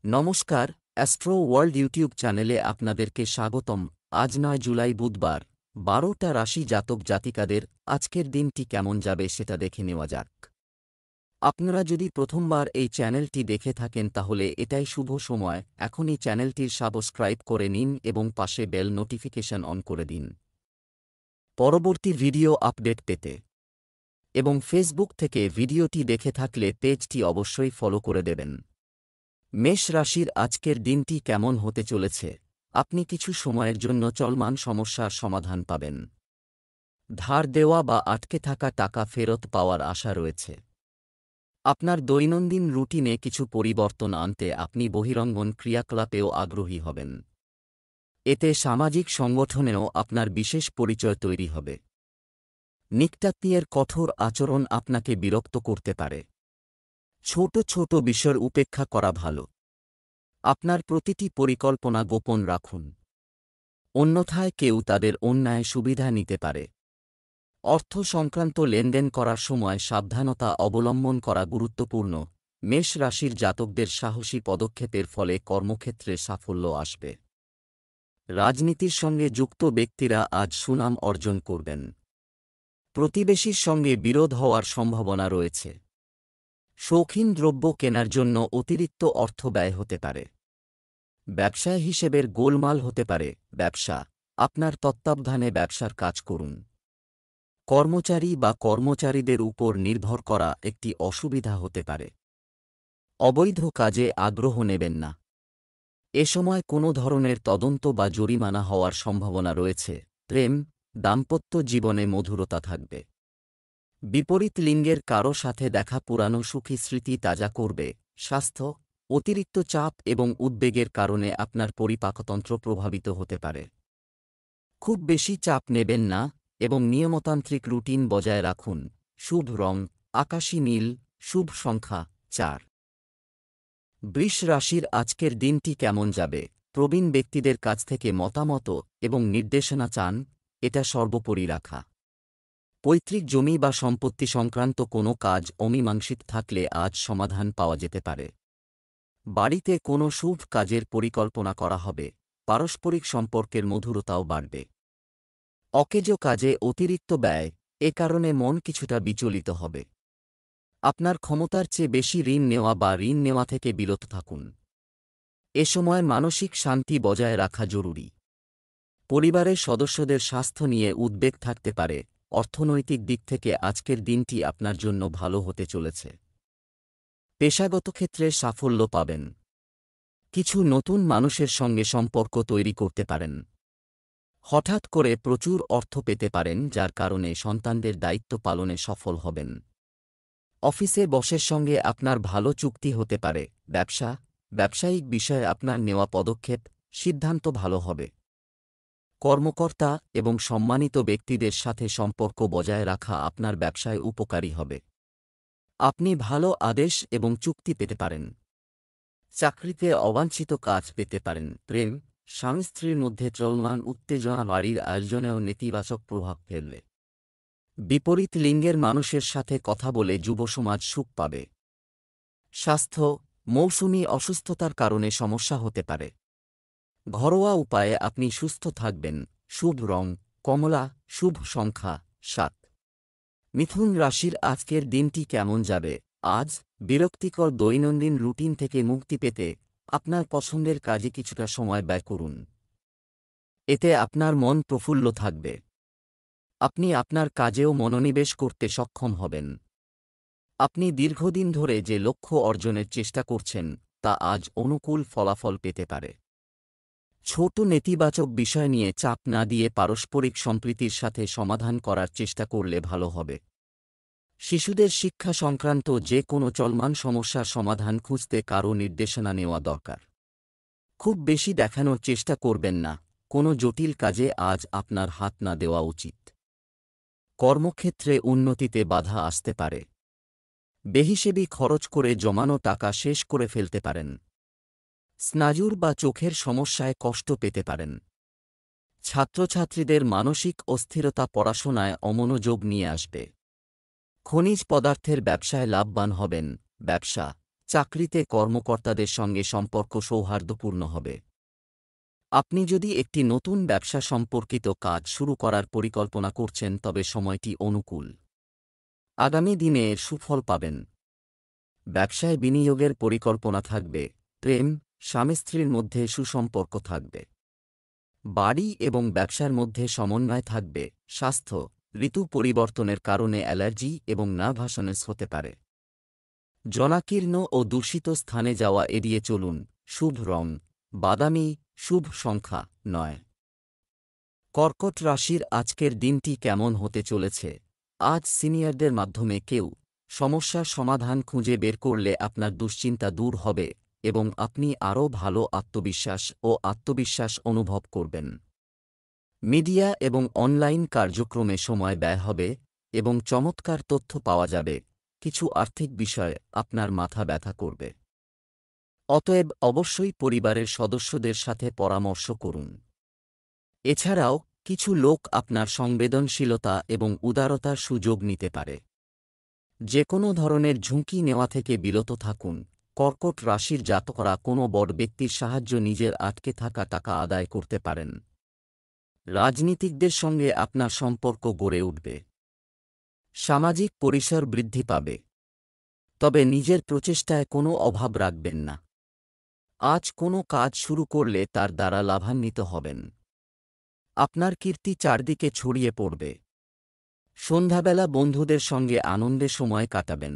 নমস্কার, astro world YouTube চ্যানেলে আপনাদেরকে স্বাগতম। আজ ৯ জুলাই বুধবার, ১২টা রাশি জাতক জাতিকাদের আজকের দিনটি কেমন যাবে সেটা দেখে নেওয়া যাক। আপনারা যদি প্রথমবার এই চ্যানেলটি দেখে থাকেন তাহলে এটাই শুভ সময়, এখনই চ্যানেলটির সাবস্ক্রাইব করে নিন এবং পাশে বেল নোটিফিকেশন অন করে দিন পরবর্তী ভিডিও আপডেট পেতে। এবং ফেসবুক থেকে ভিডিওটি দেখে থাকলে পেজটি অবশ্যই ফলো করে দেবেন। মেষ রাশির আজকের দিনটি কেমন হতে চলেছে? আপনি কিছু সময়ের জন্য চলমান সমস্যার সমাধান পাবেন। ধার দেওয়া বা আটকে থাকা টাকা ফেরত পাওয়ার আশা রয়েছে। আপনার দৈনন্দিন রুটিনে কিছু পরিবর্তন আনতে আপনি বহিরঙ্গন ক্রিয়াকলাপেও আগ্রহী হবেন। এতে সামাজিক সংগঠনেও আপনার বিশেষ পরিচয় তৈরি হবে। নিকটাত্মীয়ের কঠোর আচরণ আপনাকে বিরক্ত করতে পারে। ছোট ছোট বিষয়ের উপেক্ষা করা ভালো। আপনার প্রতিটি পরিকল্পনা গোপন রাখুন, অন্যথায় কেউ তাদের অন্যায় সুবিধা নিতে পারে। অর্থ সংক্রান্ত লেনদেন করার সময় সাবধানতা অবলম্বন করা গুরুত্বপূর্ণ। মেষ রাশির জাতকদের সাহসী পদক্ষেপের ফলে কর্মক্ষেত্রে সাফল্য আসবে। রাজনীতির সঙ্গে যুক্ত ব্যক্তিরা আজ সুনাম অর্জন করবেন। প্রতিবেশীর সঙ্গে বিরোধ হওয়ার সম্ভাবনা রয়েছে। শৌখিন দ্রব্য কেনার জন্য অতিরিক্ত অর্থ ব্যয় হতে পারে। ব্যবসায় হিসেবের গোলমাল হতে পারে। ব্যবসা, আপনার তত্ত্বাবধানে ব্যবসার কাজ করুন। কর্মচারী বা কর্মচারীদের উপর নির্ভর করা একটি অসুবিধা হতে পারে। অবৈধ কাজে আগ্রহ নেবেন না। এ সময় কোনো ধরনের তদন্ত বা জরিমানা হওয়ার সম্ভাবনা রয়েছে। প্রেম, দাম্পত্য জীবনে মধুরতা থাকবে। বিপরীত লিঙ্গের কারো সাথে দেখা পুরানো সুখী স্মৃতি তাজা করবে। স্বাস্থ্য, অতিরিক্ত চাপ এবং উদ্বেগের কারণে আপনার পরিপাকতন্ত্র প্রভাবিত হতে পারে। খুব বেশি চাপ নেবেন না এবং নিয়মতান্ত্রিক রুটিন বজায় রাখুন। শুভ রং আকাশী নীল, শুভ সংখ্যা ৪। বৃষ রাশির আজকের দিনটি কেমন যাবে? প্রবীণ ব্যক্তিদের কাছ থেকে মতামত এবং নির্দেশনা চান, এটা সর্বোপরি রাখা। পৈতৃক জমি বা সম্পত্তি সংক্রান্ত কোনো কাজ অমীমাংসিত থাকলে আজ সমাধান পাওয়া যেতে পারে। বাড়িতে কোনো শুভ কাজের পরিকল্পনা করা হবে। পারস্পরিক সম্পর্কের মধুরতাও বাড়বে। অকেজো কাজে অতিরিক্ত ব্যয়, এ কারণে মন কিছুটা বিচলিত হবে। আপনার ক্ষমতার চেয়ে বেশি ঋণ নেওয়া বা ঋণ নেওয়া থেকে বিরত থাকুন। এ সময় মানসিক শান্তি বজায় রাখা জরুরি। পরিবারের সদস্যদের স্বাস্থ্য নিয়ে উদ্বেগ থাকতে পারে। অর্থনৈতিক দিক থেকে আজকের দিনটি আপনার জন্য ভালো হতে চলেছে। পেশাগত ক্ষেত্রে সাফল্য পাবেন। কিছু নতুন মানুষের সঙ্গে সম্পর্ক তৈরি করতে পারেন। হঠাৎ করে প্রচুর অর্থ পেতে পারেন, যার কারণে সন্তানদের দায়িত্ব পালনে সফল হবেন। অফিসে বসের সঙ্গে আপনার ভালো চুক্তি হতে পারে। ব্যবসায়িক বিষয়ে আপনার নেওয়া পদক্ষেপ, সিদ্ধান্ত ভালো হবে। কর্মকর্তা এবং সম্মানিত ব্যক্তিদের সাথে সম্পর্ক বজায় রাখা আপনার ব্যবসায় উপকারী হবে। আপনি ভালো আদেশ এবং চুক্তি পেতে পারেন। চাকরিতে অবাঞ্ছিত কাজ পেতে পারেন। প্রেম, স্বামী স্ত্রীর মধ্যে চলমান উত্তেজনা বাড়ির আয়োজনেও নেতিবাচক প্রভাব ফেলবে। বিপরীত লিঙ্গের মানুষের সাথে কথা বলে যুব সমাজ সুখ পাবে। স্বাস্থ্য, মৌসুমি অসুস্থতার কারণে সমস্যা হতে পারে। ঘরোয়া উপায়ে আপনি সুস্থ থাকবেন। শুভ রং কমলা, শুভ সংখ্যা ৭। মিথুন রাশির আজকের দিনটি কেমন যাবে? আজ বিরক্তিকর দৈনন্দিন রুটিন থেকে মুক্তি পেতে আপনার পছন্দের কাজে কিছুটা সময় ব্যয় করুন। এতে আপনার মন প্রফুল্ল থাকবে। আপনি আপনার কাজেও মনোনিবেশ করতে সক্ষম হবেন। আপনি দীর্ঘদিন ধরে যে লক্ষ্য অর্জনের চেষ্টা করছেন তা আজ অনুকূল ফলাফল পেতে পারে। ছোট নেতিবাচক বিষয় নিয়ে চাপ না দিয়ে পারস্পরিক সম্প্রীতির সাথে সমাধান করার চেষ্টা করলে ভালো হবে। শিশুদের শিক্ষা সংক্রান্ত যে কোনো চলমান সমস্যার সমাধান খুঁজতে কারও নির্দেশনা নেওয়া দরকার। খুব বেশি দেখানোর চেষ্টা করবেন না। কোনো জটিল কাজে আজ আপনার হাত না দেওয়া উচিত। কর্মক্ষেত্রে উন্নতিতে বাধা আসতে পারে। বেহিসেবি খরচ করে জমানো টাকা শেষ করে ফেলতে পারেন। স্নায়ুর বা চোখের সমস্যায় কষ্ট পেতে পারেন। ছাত্রছাত্রীদের মানসিক অস্থিরতা পড়াশোনায় অমনোযোগ নিয়ে আসবে। খনিজ পদার্থের ব্যবসায় লাভবান হবেন। ব্যবসা, চাকরিতে কর্মকর্তাদের সঙ্গে সম্পর্ক সৌহার্দ্যপূর্ণ হবে। আপনি যদি একটি নতুন ব্যবসা সম্পর্কিত কাজ শুরু করার পরিকল্পনা করছেন তবে সময়টি অনুকূল। আগামী দিনে এর সুফল পাবেন। ব্যবসায় বিনিয়োগের পরিকল্পনা থাকবে। প্রেম, স্বামী স্ত্রীর মধ্যে সুসম্পর্ক থাকবে। বাড়ি এবং ব্যবসার মধ্যে সমন্বয় থাকবে। স্বাস্থ্য, ঋতু পরিবর্তনের কারণে অ্যালার্জি এবং নার্ভাসনেস হতে পারে। জনাকীর্ণ ও দূষিত স্থানে যাওয়া এড়িয়ে চলুন। শুভ রং বাদামি, শুভ সংখ্যা 9। কর্কট রাশির আজকের দিনটি কেমন হতে চলেছে? আজ সিনিয়রদের মাধ্যমে কেউ সমস্যার সমাধান খুঁজে বের করলে আপনার দুশ্চিন্তা দূর হবে এবং আপনি আরও ভালো আত্মবিশ্বাস অনুভব করবেন। মিডিয়া এবং অনলাইন কার্যক্রমে সময় ব্যয় হবে এবং চমৎকার তথ্য পাওয়া যাবে। কিছু আর্থিক বিষয় আপনার মাথা ব্যথা করবে। অতএব অবশ্যই পরিবারের সদস্যদের সাথে পরামর্শ করুন। এছাড়াও কিছু লোক আপনার সংবেদনশীলতা এবং উদারতার সুযোগ নিতে পারে। যে কোনো ধরনের ঝুঁকি নেওয়া থেকে বিরত থাকুন। কর্কট রাশির জাতকরা কোনো বড় ব্যক্তির সাহায্য নিজের আটকে থাকা টাকা আদায় করতে পারেন। রাজনীতিকদের সঙ্গে আপনার সম্পর্ক গড়ে উঠবে। সামাজিক পরিসর বৃদ্ধি পাবে। তবে নিজের প্রচেষ্টায় কোনো অভাব রাখবেন না। আজ কোনো কাজ শুরু করলে তার দ্বারা লাভান্বিত হবেন। আপনার কীর্তি চারদিকে ছড়িয়ে পড়বে। সন্ধ্যাবেলা বন্ধুদের সঙ্গে আনন্দে সময় কাটাবেন।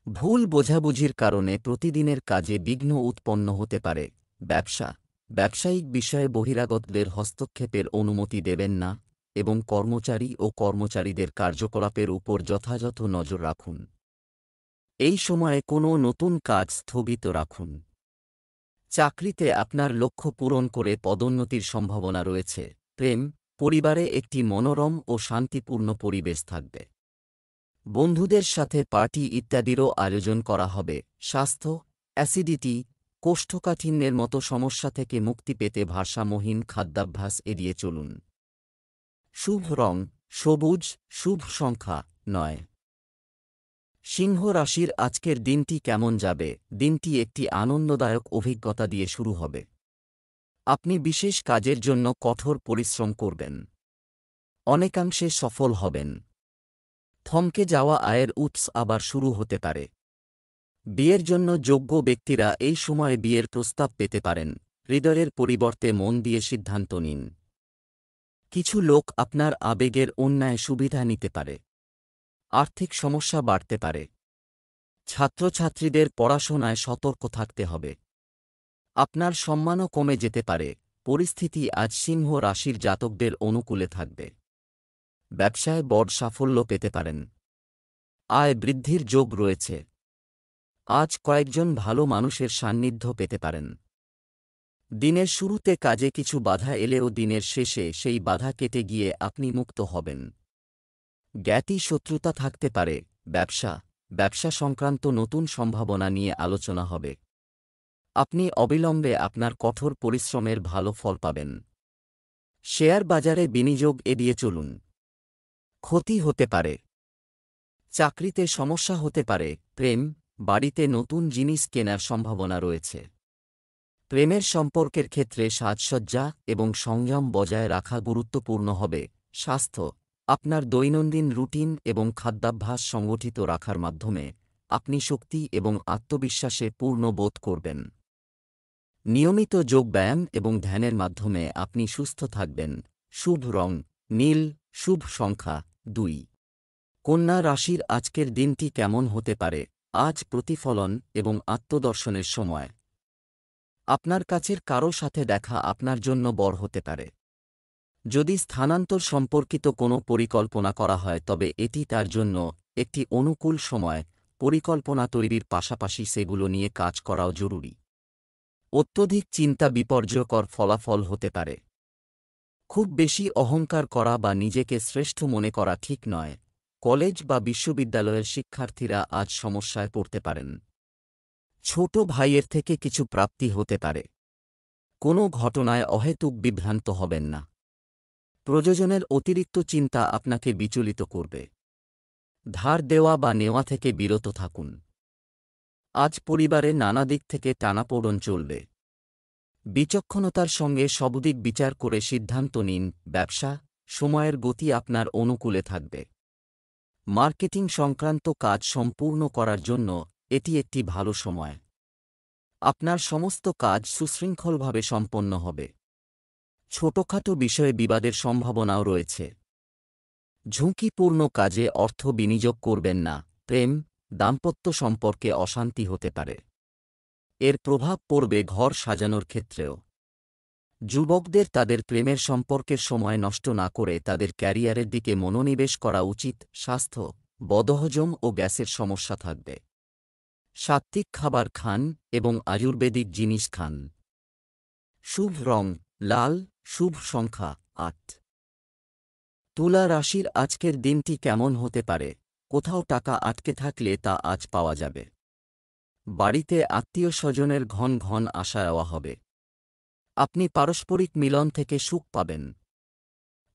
ভুল বোঝাবুঝির কারণে প্রতিদিনের কাজে বিঘ্ন উৎপন্ন হতে পারে। ব্যবসায়িক বিষয়ে বহিরাগতদের হস্তক্ষেপের অনুমতি দেবেন না এবং কর্মচারীদের কার্যকলাপের উপর যথাযথ নজর রাখুন। এই সময়ে কোনো নতুন কাজ স্থগিত রাখুন। চাকরিতে আপনার লক্ষ্য পূরণ করে পদোন্নতির সম্ভাবনা রয়েছে। প্রেম, পরিবারে একটি মনোরম ও শান্তিপূর্ণ পরিবেশ থাকবে। বন্ধুদের সাথে পার্টি ইত্যাদিরও আয়োজন করা হবে। স্বাস্থ্য, অ্যাসিডিটি, কোষ্ঠকাঠিন্যের মতো সমস্যা থেকে মুক্তি পেতে ভারসাম্যহীন খাদ্যাভ্যাস এড়িয়ে চলুন। শুভ রং সবুজ, শুভ সংখ্যা 9। সিংহ রাশির আজকের দিনটি কেমন যাবে? দিনটি একটি আনন্দদায়ক অভিজ্ঞতা দিয়ে শুরু হবে। আপনি বিশেষ কাজের জন্য কঠোর পরিশ্রম করবেন। অনেকাংশে সফল হবেন। থমকে যাওয়া আয়ের উৎস আবার শুরু হতে পারে। বিয়ের জন্য যোগ্য ব্যক্তিরা এই সময়ে বিয়ের প্রস্তাব পেতে পারেন। হৃদয়ের পরিবর্তে মন দিয়ে সিদ্ধান্ত নিন। কিছু লোক আপনার আবেগের অন্যায় সুবিধা নিতে পারে। আর্থিক সমস্যা বাড়তে পারে। ছাত্রছাত্রীদের পড়াশোনায় সতর্ক থাকতে হবে। আপনার সম্মানও কমে যেতে পারে। পরিস্থিতি আজ সিংহ রাশির জাতকদের অনুকূলে থাকবে। ব্যবসায় বড় সাফল্য পেতে পারেন। আয় বৃদ্ধির যোগ রয়েছে। আজ কয়েকজন ভালো মানুষের সান্নিধ্য পেতে পারেন। দিনের শুরুতে কাজে কিছু বাধা এলেও দিনের শেষে সেই বাধা কেটে গিয়ে আপনি মুক্ত হবেন। জ্ঞাতি শত্রুতা থাকতে পারে। ব্যবসা সংক্রান্ত নতুন সম্ভাবনা নিয়ে আলোচনা হবে। আপনি অবিলম্বে আপনার কঠোর পরিশ্রমের ভালো ফল পাবেন। শেয়ার বাজারে বিনিয়োগ এড়িয়ে চলুন। ক্ষতি হতে পারে। চাকরিতে সমস্যা হতে পারে। প্রেম, বাড়িতে নতুন জিনিস কেনার সম্ভাবনা রয়েছে। প্রেমের সম্পর্কের ক্ষেত্রে সাজসজ্জা এবং সংযম বজায় রাখা গুরুত্বপূর্ণ হবে। স্বাস্থ্য, আপনার দৈনন্দিন রুটিন এবং খাদ্যাভ্যাস সংগঠিত রাখার মাধ্যমে আপনি শক্তি এবং আত্মবিশ্বাসে পূর্ণ বোধ করবেন। নিয়মিত যোগব্যায়াম এবং ধ্যানের মাধ্যমে আপনি সুস্থ থাকবেন। শুভ রং নীল, শুভ সংখ্যা 2। কন্যা রাশির আজকের দিনটি কেমন হতে পারে? আজ প্রতিফলন এবং আত্মদর্শনের সময়। আপনার কাছের কারো সাথে দেখা আপনার জন্য বড় হতে পারে। যদি স্থানান্তর সম্পর্কিত কোনো পরিকল্পনা করা হয় তবে এটি তার জন্য একটি অনুকূল সময়। পরিকল্পনা তৈরির পাশাপাশি সেগুলো নিয়ে কাজ করাও জরুরি। অত্যধিক চিন্তা বিপর্যয়কর ফলাফল হতে পারে। খুব বেশি অহংকার করা বা নিজেকে শ্রেষ্ঠ মনে করা ঠিক নয়। কলেজ বা বিশ্ববিদ্যালয়ের শিক্ষার্থীরা আজ সমস্যায় পড়তে পারেন। ছোট ভাইয়ের থেকে কিছু প্রাপ্তি হতে পারে। কোনো ঘটনায় অহেতুক বিভ্রান্ত হবেন না। প্রয়োজনের অতিরিক্ত চিন্তা আপনাকে বিচলিত করবে। ধার দেওয়া বা নেওয়া থেকে বিরত থাকুন। আজ পরিবারে নানা দিক থেকে টানাপোড়েন চলবে। বিচক্ষণতার সঙ্গে সবদিক বিচার করে সিদ্ধান্ত নিন। ব্যবসা, সময়ের গতি আপনার অনুকূলে থাকবে। মার্কেটিং সংক্রান্ত কাজ সম্পূর্ণ করার জন্য এটি একটি ভালো সময়। আপনার সমস্ত কাজ সুশৃঙ্খলভাবে সম্পন্ন হবে। ছোটখাটো বিষয়ে বিবাদের সম্ভাবনাও রয়েছে। ঝুঁকিপূর্ণ কাজে অর্থ বিনিয়োগ করবেন না। প্রেম, দাম্পত্য সম্পর্কে অশান্তি হতে পারে। এর প্রভাব পড়বে ঘর সাজানোর ক্ষেত্রেও। যুবকদের তাদের প্রেমের সম্পর্কের সময় নষ্ট না করে তাদের ক্যারিয়ারের দিকে মনোনিবেশ করা উচিত। স্বাস্থ্য, বদহজম ও গ্যাসের সমস্যা থাকবে। সাত্ত্বিক খাবার খান এবং আয়ুর্বেদিক জিনিস খান। শুভ রং লাল, শুভ সংখ্যা ৮। তুলা রাশির আজকের দিনটি কেমন হতে পারে? কোথাও টাকা আটকে থাকলে তা আজ পাওয়া যাবে। বাড়িতে আত্মীয় স্বজনের ঘন ঘন আসা যাওয়া হবে। আপনি পারস্পরিক মিলন থেকে সুখ পাবেন।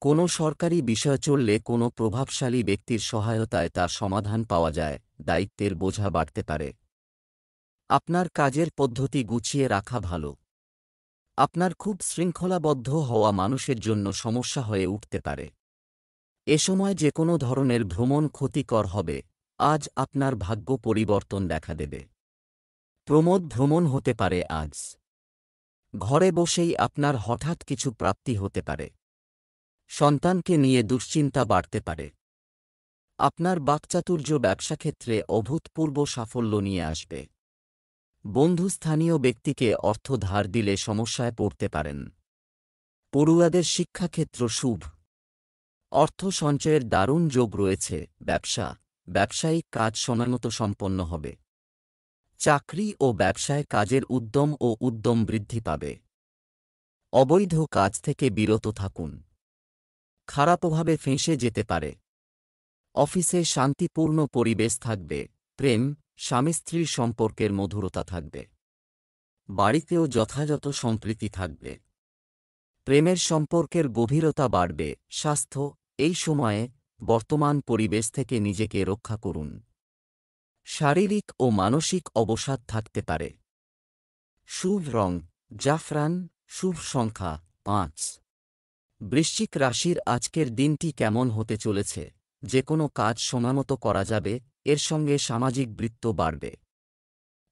কোনো সরকারি বিষয় চললে কোনো প্রভাবশালী ব্যক্তির সহায়তায় তার সমাধান পাওয়া যায়। দায়িত্বের বোঝা বাড়তে পারে। আপনার কাজের পদ্ধতি গুছিয়ে রাখা ভালো। আপনার খুব শৃঙ্খলাবদ্ধ হওয়া মানুষের জন্য সমস্যা হয়ে উঠতে পারে। এ সময় যে কোনো ধরনের ভ্রমণ ক্ষতিকর হবে। আজ আপনার ভাগ্য পরিবর্তন দেখা দেবে। প্রমোদ ভ্রমণ হতে পারে আজ। ঘরে বসেই আপনার হঠাৎ কিছু প্রাপ্তি হতে পারে। সন্তানকে নিয়ে দুশ্চিন্তা বাড়তে পারে। আপনার বাকচাতুর্য ব্যবসাক্ষেত্রে অভূতপূর্ব সাফল্য নিয়ে আসবে। বন্ধু স্থানীয় ব্যক্তিকে অর্থ ধার দিলে সমস্যায় পড়তে পারেন। পড়ুয়াদের শিক্ষাক্ষেত্র শুভ। অর্থ সঞ্চয়ের দারুণ যোগ রয়েছে। ব্যবসায়িক কাজ সময়মতো সম্পন্ন হবে। চাকরি ও ব্যবসায় কাজের উদ্যম বৃদ্ধি পাবে। অবৈধ কাজ থেকে বিরত থাকুন। খারাপ প্রভাবে ফেঁসে যেতে পারে। অফিসে শান্তিপূর্ণ পরিবেশ থাকবে। প্রেম, স্বামী স্ত্রীর সম্পর্কের মধুরতা থাকবে। বাড়িতেও যথাযথ সম্প্রীতি থাকবে। প্রেমের সম্পর্কের গভীরতা বাড়বে। স্বাস্থ্য, এই সময়ে বর্তমান পরিবেশ থেকে নিজেকে রক্ষা করুন। শারীরিক ও মানসিক অবসাদ থাকতে পারে। শুভ রং জাফরান, শুভ সংখ্যা ৫। বৃশ্চিক রাশির আজকের দিনটি কেমন হতে চলেছে? যে কোনো কাজ সময়মতো করা যাবে। এর সঙ্গে সামাজিক বৃত্ত বাড়বে।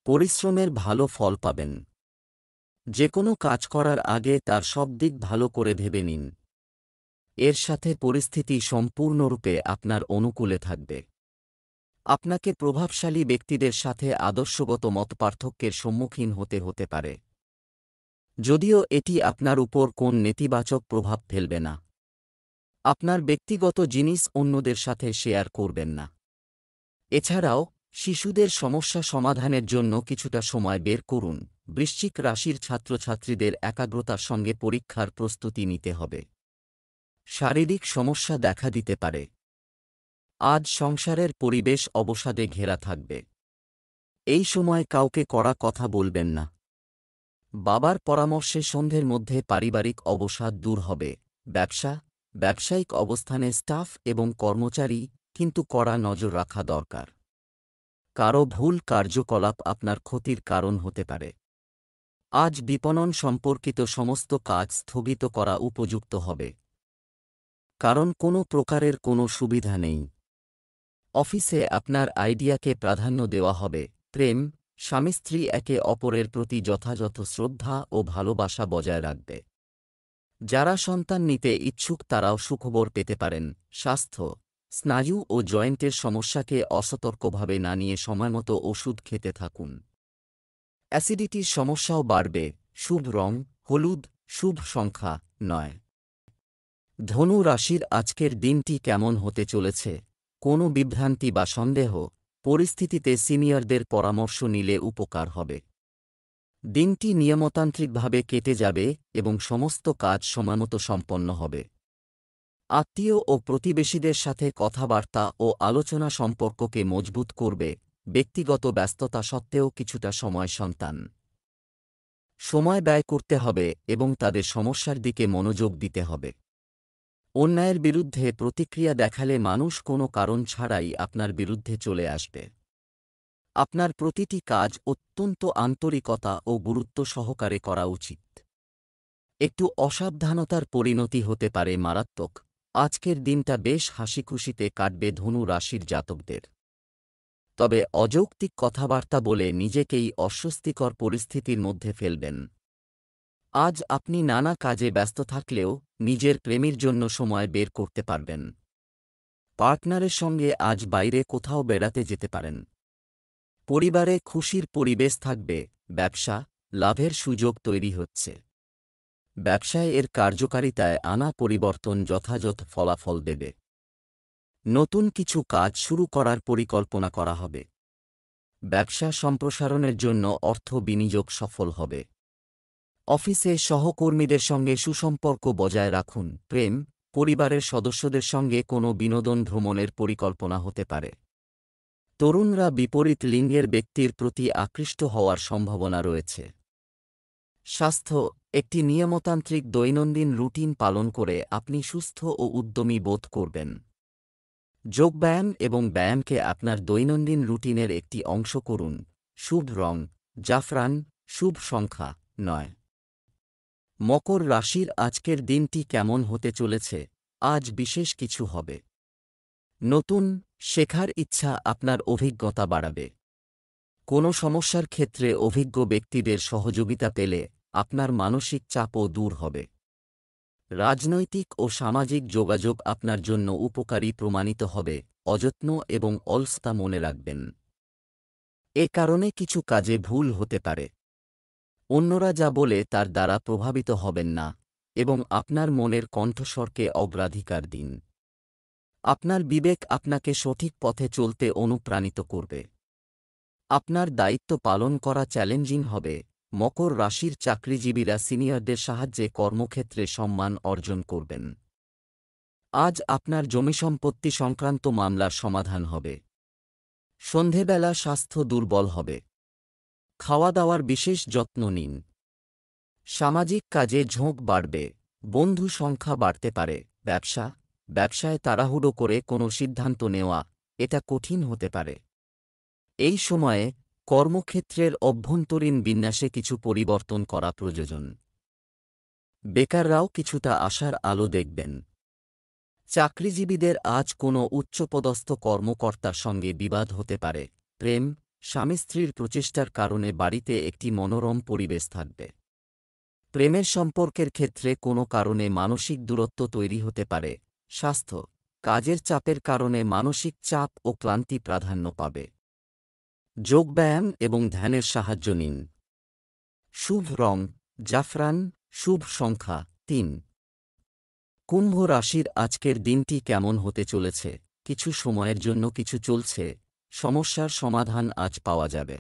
পরিশ্রমের ভালো ফল পাবেন। যে কোনো কাজ করার আগে তার সব দিক ভালো করে ভেবে নিন। এর সাথে পরিস্থিতি সম্পূর্ণরূপে আপনার অনুকূলে থাকবে। আপনাকে প্রভাবশালী ব্যক্তিদের সাথে আদর্শগত মতপার্থক্যের সম্মুখীন হতে পারে। যদিও এটি আপনার উপর কোন নেতিবাচক প্রভাব ফেলবে না। আপনার ব্যক্তিগত জিনিস অন্যদের সাথে শেয়ার করবেন না। এছাড়াও শিশুদের সমস্যা সমাধানের জন্য কিছুটা সময় বের করুন। বৃশ্চিক রাশির ছাত্রছাত্রীদের একাগ্রতার সঙ্গে পরীক্ষার প্রস্তুতি নিতে হবে। শারীরিক সমস্যা দেখা দিতে পারে। আজ সংসারের পরিবেশ অবসাদে ঘেরা থাকবে। এই সময় কাউকে কড়া কথা বলবেন না। বাবার পরামর্শে সন্ধ্যের মধ্যে পারিবারিক অবসাদ দূর হবে। ব্যবসায়িক অবস্থানে স্টাফ এবং কর্মচারী কিন্তু কড়া নজর রাখা দরকার। কারো ভুল কার্যকলাপ আপনার ক্ষতির কারণ হতে পারে। আজ বিপণন সম্পর্কিত সমস্ত কাজ স্থগিত করা উপযুক্ত হবে। কারণ কোনো প্রকারের কোনো সুবিধা নেই। অফিসে আপনার আইডিয়াকে প্রাধান্য দেওয়া হবে। প্রেম, স্বামী স্ত্রী একে অপরের প্রতি যথাযথ শ্রদ্ধা ও ভালোবাসা বজায় রাখবে। যারা সন্তান নিতে ইচ্ছুক তারাও সুখবর পেতে পারেন। স্বাস্থ্য, স্নায়ু ও জয়েন্টের সমস্যাকে অসতর্কভাবে না নিয়ে সময়মতো ওষুধ খেতে থাকুন। অ্যাসিডিটির সমস্যাও বাড়বে। শুভ রং হলুদ, শুভ সংখ্যা ৯। ধনু রাশির আজকের দিনটি কেমন হতে চলেছে? কোনো বিভ্রান্তি বা সন্দেহ পরিস্থিতিতে সিনিয়রদের পরামর্শ নিলে উপকার হবে। দিনটি নিয়মতান্ত্রিকভাবে কেটে যাবে এবং সমস্ত কাজ সময়মতো সম্পন্ন হবে। আত্মীয় ও প্রতিবেশীদের সাথে কথাবার্তা ও আলোচনা সম্পর্ককে মজবুত করবে। ব্যক্তিগত ব্যস্ততা সত্ত্বেও কিছুটা সময় ব্যয় করতে হবে এবং তাদের সমস্যার দিকে মনোযোগ দিতে হবে। অন্যায়ের বিরুদ্ধে প্রতিক্রিয়া দেখালে মানুষ কোনো কারণ ছাড়াই আপনার বিরুদ্ধে চলে আসবে। আপনার প্রতিটি কাজ অত্যন্ত আন্তরিকতা ও গুরুত্ব সহকারে করা উচিত। একটু অসাবধানতার পরিণতি হতে পারে মারাত্মক। আজকের দিনটা বেশ হাসিখুশিতে কাটবে ধনু রাশির জাতকদের। তবে অযৌক্তিক কথাবার্তা বলে নিজেকেই অস্বস্তিকর পরিস্থিতির মধ্যে ফেলবেন। আজ আপনি নানা কাজে ব্যস্ত থাকলেও নিজের প্রেমের জন্য সময় বের করতে পারবেন। পার্টনারের সঙ্গে আজ বাইরে কোথাও বেড়াতে যেতে পারেন। পরিবারে খুশির পরিবেশ থাকবে। ব্যবসা লাভের সুযোগ তৈরি হচ্ছে। ব্যবসায় এর কার্যকারিতায় আনা পরিবর্তন যথাযথ ফলাফল দেবে। নতুন কিছু কাজ শুরু করার পরিকল্পনা করা হবে। ব্যবসা সম্প্রসারণের জন্য অর্থ বিনিয়োগ সফল হবে। অফিসে সহকর্মীদের সঙ্গে সুসম্পর্ক বজায় রাখুন। প্রেম পরিবারের সদস্যদের সঙ্গে কোনো বিনোদন ভ্রমণের পরিকল্পনা হতে পারে। তরুণরা বিপরীত লিঙ্গের ব্যক্তির প্রতি আকৃষ্ট হওয়ার সম্ভাবনা রয়েছে। স্বাস্থ্য একটি নিয়মতান্ত্রিক দৈনন্দিন রুটিন পালন করে আপনি সুস্থ ও উদ্যমী বোধ করবেন। যোগব্যায়াম এবং ব্যায়ামকে আপনার দৈনন্দিন রুটিনের একটি অংশ করুন। শুভ রং জাফরান, শুভ সংখ্যা 9। মকর রাশির আজকের দিনটি কেমন হতে চলেছে? আজ বিশেষ কিছু হবে। নতুন শেখার ইচ্ছা আপনার অভিজ্ঞতা বাড়াবে। কোনো সমস্যার ক্ষেত্রে অভিজ্ঞ ব্যক্তিদের সহযোগিতা পেলে আপনার মানসিক চাপও দূর হবে। রাজনৈতিক ও সামাজিক যোগাযোগ আপনার জন্য উপকারী প্রমাণিত হবে। অযত্ন এবং অলসতা মনে রাখবেন। এ কারণে কিছু কাজে ভুল হতে পারে। অন্যরা যা বলে তার দ্বারা প্রভাবিত হবেন না এবং আপনার মনের কণ্ঠস্বরকে অগ্রাধিকার দিন। আপনার বিবেক আপনাকে সঠিক পথে চলতে অনুপ্রাণিত করবে। আপনার দায়িত্ব পালন করা চ্যালেঞ্জিং হবে। মকর রাশির চাকরিজীবীরা সিনিয়রদের সাহায্যে কর্মক্ষেত্রে সম্মান অর্জন করবেন। আজ আপনার জমিসম্পত্তি সংক্রান্ত মামলার সমাধান হবে। সন্ধেবেলা স্বাস্থ্য দুর্বল হবে। খাওয়া দাওয়ার বিশেষ যত্ন নিন। সামাজিক কাজে ঝোঁক বাড়বে। বন্ধু সংখ্যা বাড়তে পারে। ব্যবসায় তাড়াহুড়ো করে কোনো সিদ্ধান্ত নেওয়া এটা কঠিন হতে পারে। এই সময়ে কর্মক্ষেত্রের অভ্যন্তরীণ বিন্যাসে কিছু পরিবর্তন করা প্রয়োজন। বেকাররাও কিছুটা আশার আলো দেখবেন। চাকরিজীবীদের আজ কোনো উচ্চপদস্থ কর্মকর্তার সঙ্গে বিবাদ হতে পারে। প্রেম স্বামী স্ত্রীর প্রচেষ্টার কারণে বাড়িতে একটি মনোরম পরিবেশ থাকবে। প্রেমের সম্পর্কের ক্ষেত্রে কোনো কারণে মানসিক দূরত্ব তৈরি হতে পারে। স্বাস্থ্য কাজের চাপের কারণে মানসিক চাপ ও ক্লান্তি প্রাধান্য পাবে। যোগব্যায়াম এবং ধ্যানের সাহায্য নিন। শুভ রং জাফরান, শুভ সংখ্যা 3। কুম্ভ রাশির আজকের দিনটি কেমন হতে চলেছে? কিছু সময়ের জন্য কিছু চলছে সমস্যার সমাধান আজ পাওয়া যাবে।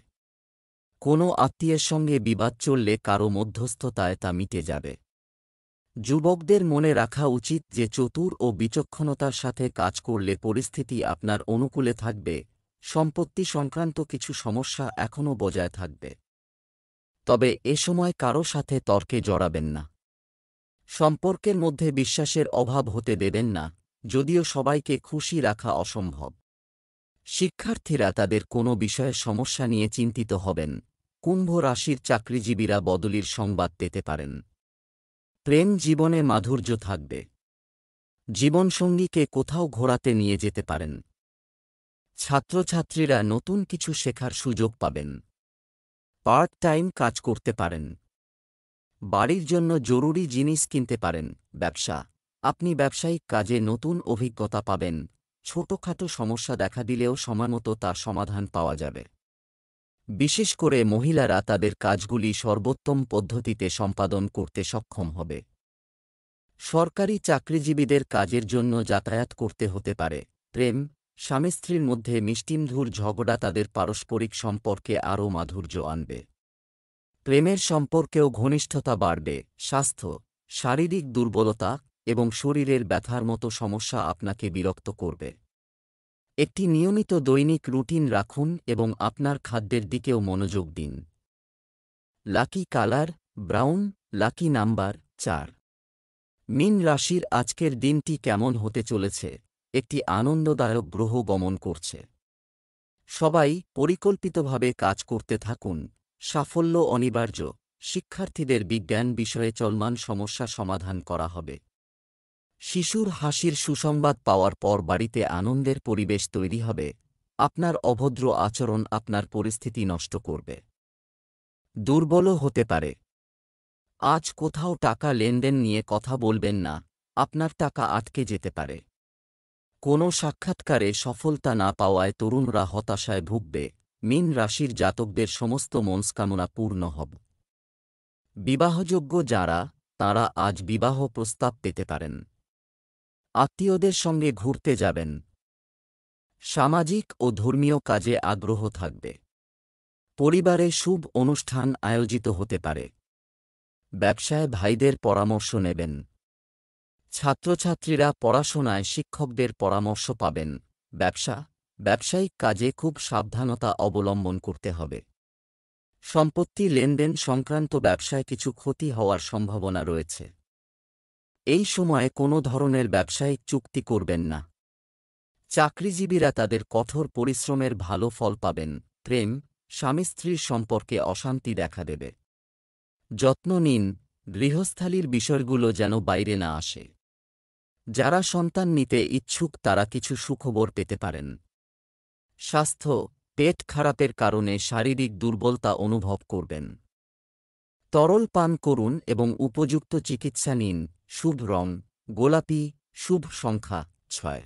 কোনো আত্মীয়ের সঙ্গে বিবাদ চললে কারো মধ্যস্থতায় তা মিটে যাবে। যুবকদের মনে রাখা উচিত যে চতুর ও বিচক্ষণতার সাথে কাজ করলে পরিস্থিতি আপনার অনুকূলে থাকবে। সম্পত্তি সংক্রান্ত কিছু সমস্যা এখনও বজায় থাকবে। তবে এ সময় কারো সাথে তর্কে জড়াবেন না। সম্পর্কের মধ্যে বিশ্বাসের অভাব হতে দেবেন না, যদিও সবাইকে খুশি রাখা অসম্ভব। শিক্ষার্থীরা তাদের কোনো বিষয়ে সমস্যা নিয়ে চিন্তিত হবেন। কুম্ভ রাশির চাকরিজীবীরা বদলির সংবাদ পেতে পারেন। প্রেম জীবনে মাধুর্য থাকবে। জীবনসঙ্গীকে কোথাও ঘোরাতে নিয়ে যেতে পারেন। ছাত্রছাত্রীরা নতুন কিছু শেখার সুযোগ পাবেন। পার্ট টাইম কাজ করতে পারেন। বাড়ির জন্য জরুরি জিনিস কিনতে পারেন। ব্যবসা আপনি ব্যবসায়িক কাজে নতুন অভিজ্ঞতা পাবেন। ছোটখাটো সমস্যা দেখা দিলেও সময়মতো তার সমাধান পাওয়া যাবে। বিশেষ করে মহিলারা তাদের কাজগুলি সর্বোত্তম পদ্ধতিতে সম্পাদন করতে সক্ষম হবে। সরকারি চাকরিজীবীদের কাজের জন্য যাতায়াত করতে হতে পারে। প্রেম স্বামী স্ত্রীর মধ্যে মিষ্টিমধুর ঝগড়া তাদের পারস্পরিক সম্পর্কে আরও মাধুর্য আনবে। প্রেমের সম্পর্কেও ঘনিষ্ঠতা বাড়বে। স্বাস্থ্য শারীরিক দুর্বলতা এবং শরীরের ব্যথার মতো সমস্যা আপনাকে বিরক্ত করবে। একটি নিয়মিত দৈনিক রুটিন রাখুন এবং আপনার খাদ্যের দিকেও মনোযোগ দিন। Lucky colour brown, lucky number 4। মীন রাশির আজকের দিনটি কেমন হতে চলেছে? একটি আনন্দদায়ক গ্রহ গমন করছে। সবাই পরিকল্পিতভাবে কাজ করতে থাকুন, সাফল্য অনিবার্য। শিক্ষার্থীদের বিজ্ঞান বিষয়ে চলমান সমস্যা সমাধান করা হবে। শিশুর হাসির সুসংবাদ পাওয়ার পর বাড়িতে আনন্দের পরিবেশ তৈরি হবে। আপনার অভদ্র আচরণ আপনার পরিস্থিতি নষ্ট করবে, দুর্বলও হতে পারে। আজ কোথাও টাকা লেনদেন নিয়ে কথা বলবেন না, আপনার টাকা আটকে যেতে পারে। কোনো সাক্ষাৎকারে সফলতা না পাওয়ায় তরুণরা হতাশায় ভুগবে। মীন রাশির জাতকদের সমস্ত মনস্কামনা পূর্ণ হবে। বিবাহযোগ্য যারা, তাঁরা আজ বিবাহ প্রস্তাব পেতে পারেন। আত্মীয়দের সঙ্গে ঘুরতে যাবেন। সামাজিক ও ধর্মীয় কাজে আগ্রহ থাকবে। পরিবারে শুভ অনুষ্ঠান আয়োজিত হতে পারে। ব্যবসায় ভাইদের পরামর্শ নেবেন। ছাত্রছাত্রীরা পড়াশোনায় শিক্ষকদের পরামর্শ পাবেন। ব্যবসায়িক কাজে খুব সাবধানতা অবলম্বন করতে হবে। সম্পত্তি লেনদেন সংক্রান্ত ব্যবসায় কিছু ক্ষতি হওয়ার সম্ভাবনা রয়েছে। এই সময়ে কোনো ধরনের ব্যবসায়িক চুক্তি করবেন না। চাকরিজীবীরা তাদের কঠোর পরিশ্রমের ভালো ফল পাবেন। প্রেম, স্বামী স্ত্রীর সম্পর্কে অশান্তি দেখা দেবে। যত্ন নিন, গৃহস্থালির বিষয়গুলো যেন বাইরে না আসে। যারা সন্তান নিতে ইচ্ছুক তারা কিছু সুখবর পেতে পারেন। স্বাস্থ্য, পেট খারাপের কারণে শারীরিক দুর্বলতা অনুভব করবেন। তরল পান করুন এবং উপযুক্ত চিকিৎসা নিন। শুভ রং গোলাপি, শুভ সংখ্যা 6।